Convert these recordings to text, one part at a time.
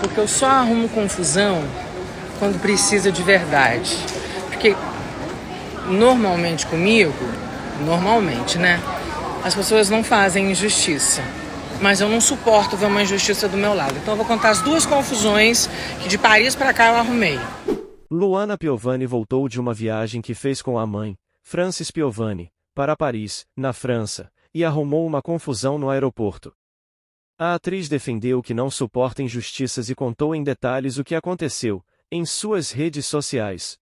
Porque eu só arrumo confusão quando precisa de verdade. Porque normalmente comigo, né? As pessoas não fazem injustiça. Mas eu não suporto ver uma injustiça do meu lado. Então eu vou contar as duas confusões que de Paris pra cá eu arrumei. Luana Piovani voltou de uma viagem que fez com a mãe, Francis Piovani, para Paris, na França, e arrumou uma confusão no aeroporto. A atriz defendeu que não suporta injustiças e contou em detalhes o que aconteceu, em suas redes sociais.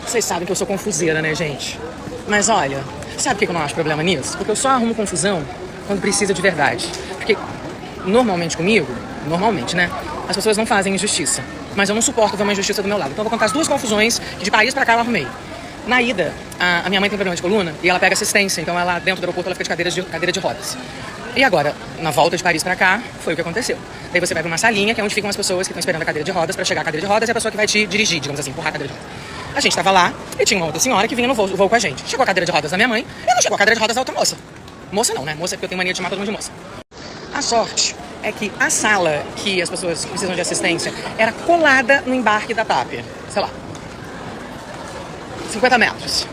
Vocês sabem que eu sou confuseira, né, gente? Mas olha, sabe por que eu não acho problema nisso? Porque eu só arrumo confusão quando precisa de verdade. Porque normalmente comigo, né, as pessoas não fazem injustiça. Mas eu não suporto ver uma injustiça do meu lado. Então eu vou contar as duas confusões que de Paris pra cá eu arrumei. Na ida, a minha mãe tem problema de coluna e ela pega assistência. Então ela, dentro do aeroporto, ela fica de cadeira de rodas. E agora, na volta de Paris pra cá, foi o que aconteceu. Daí você vai pra uma salinha, que é onde ficam as pessoas que estão esperando a cadeira de rodas pra chegar à cadeira de rodas, e a pessoa que vai te dirigir, digamos assim, empurrar a cadeira de rodas. A gente tava lá e tinha uma outra senhora que vinha no voo com a gente. Chegou a cadeira de rodas da minha mãe e não chegou a cadeira de rodas da outra moça. Moça não, né? Moça é porque eu tenho mania de chamar todo mundo de moça. A sorte é que a sala que as pessoas que precisam de assistência era colada no embarque da TAP. Sei lá, 50 metros.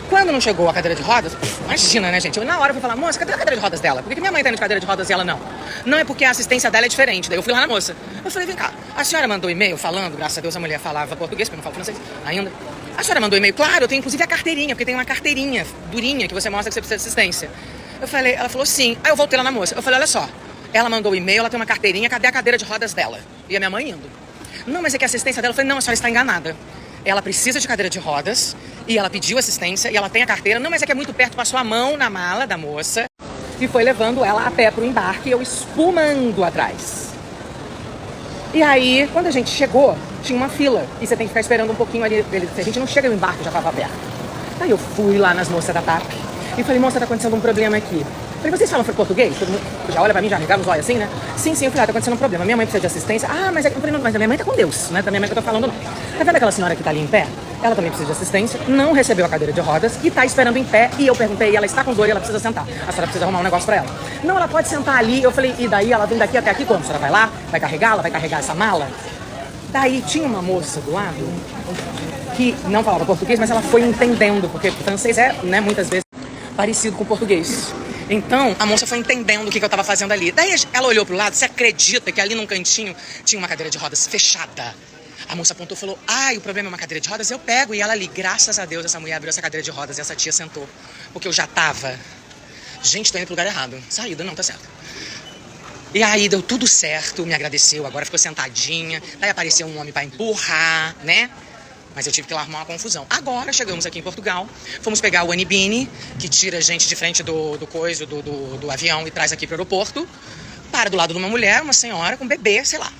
Quando não chegou a cadeira de rodas, imagina, né, gente? Eu na hora fui falar, moça, cadê a cadeira de rodas dela? Por que minha mãe tá indo de cadeira de rodas e ela não? Não, é porque a assistência dela é diferente. Daí eu fui lá na moça. Eu falei, vem cá, a senhora mandou e-mail falando, graças a Deus a mulher falava português, porque eu não falo francês ainda. A senhora mandou e-mail? Claro, eu tenho inclusive a carteirinha, porque tem uma carteirinha durinha que você mostra que você precisa de assistência. Eu falei, ela falou sim. Aí eu voltei lá na moça. Eu falei, olha só, ela mandou o e-mail, ela tem uma carteirinha, cadê a cadeira de rodas dela? E a minha mãe indo. Não, mas é que a assistência dela, eu falei, não, a senhora está enganada. Ela precisa de cadeira de rodas e ela pediu assistência e ela tem a carteira. Não, mas é que é muito perto, passou a mão na mala da moça e foi levando ela a pé pro embarque, eu espumando atrás. E aí, quando a gente chegou, tinha uma fila e você tem que ficar esperando um pouquinho ali. Se a gente não chega no embarque, já estava aberto. Aí eu fui lá nas moças da TAP e falei, moça, tá acontecendo um problema aqui. Falei, vocês falam português? Todo mundo já olha pra mim, já regava os olhos assim, né? Sim, eu falei, tá acontecendo um problema. Minha mãe precisa de assistência. Ah, mas é que eu falei, não, mas a minha mãe tá com Deus, né? Da minha mãe que eu tô falando, não. Tá vendo aquela senhora que tá ali em pé? Ela também precisa de assistência, não recebeu a cadeira de rodas e tá esperando em pé. E eu perguntei, ela está com dor e ela precisa sentar. A senhora precisa arrumar um negócio pra ela. Não, ela pode sentar ali. Eu falei, e daí ela vem daqui até aqui como? A senhora vai lá, vai carregá-la, vai carregar essa mala? Daí tinha uma moça do lado que não falava português, mas ela foi entendendo, porque francês é, né, muitas vezes parecido com português. Então, a moça foi entendendo o que eu tava fazendo ali. Daí ela olhou pro lado, você acredita que ali num cantinho tinha uma cadeira de rodas fechada? A moça apontou e falou, o problema é uma cadeira de rodas? Eu pego. E ela ali, graças a Deus, essa mulher abriu essa cadeira de rodas e essa tia sentou. Porque eu já tava, gente, tô indo pro lugar errado. Saída, não, tá certo. E aí deu tudo certo, me agradeceu, agora ficou sentadinha. Daí apareceu um homem pra empurrar, né? Mas eu tive que ir lá arrumar uma confusão. Agora chegamos aqui em Portugal, fomos pegar o Anibini, que tira a gente de frente do avião e traz aqui pro aeroporto. Para do lado de uma mulher, uma senhora com um bebê, sei lá,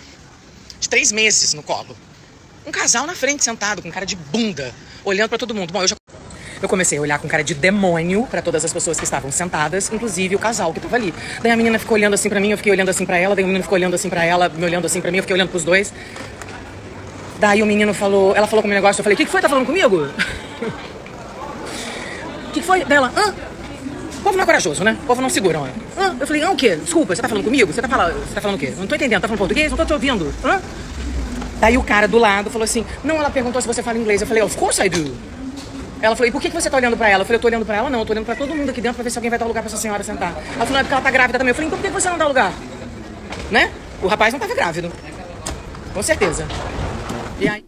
de 3 meses no colo. Um casal na frente, sentado, com cara de bunda, olhando pra todo mundo. Bom, eu comecei a olhar com cara de demônio pra todas as pessoas que estavam sentadas, inclusive o casal que tava ali. Daí a menina ficou olhando assim pra mim, eu fiquei olhando assim pra ela, daí o menino ficou olhando assim pra ela, me olhando assim pra mim, eu fiquei olhando pros dois. Daí o menino falou, ela falou com o meu negócio, eu falei, o que foi? Tá falando comigo? O que foi? Daí ela, o povo não é corajoso, né? O povo não segura, ó. Eu falei, o quê? Desculpa, você tá falando comigo? Você tá falando o quê? Eu não tô entendendo, tá falando português? Não tô te ouvindo. Daí o cara do lado falou assim, não, ela perguntou se você fala inglês. Eu falei, of course I do. Ela falou, e por que você tá olhando pra ela? Eu falei, eu tô olhando pra ela? Não, eu tô olhando pra todo mundo aqui dentro pra ver se alguém vai dar lugar pra essa senhora sentar. Ela falou, é porque ela tá grávida também. Eu falei, então por que você não dá lugar? Né? O rapaz não tava grávido. Com certeza. E aí...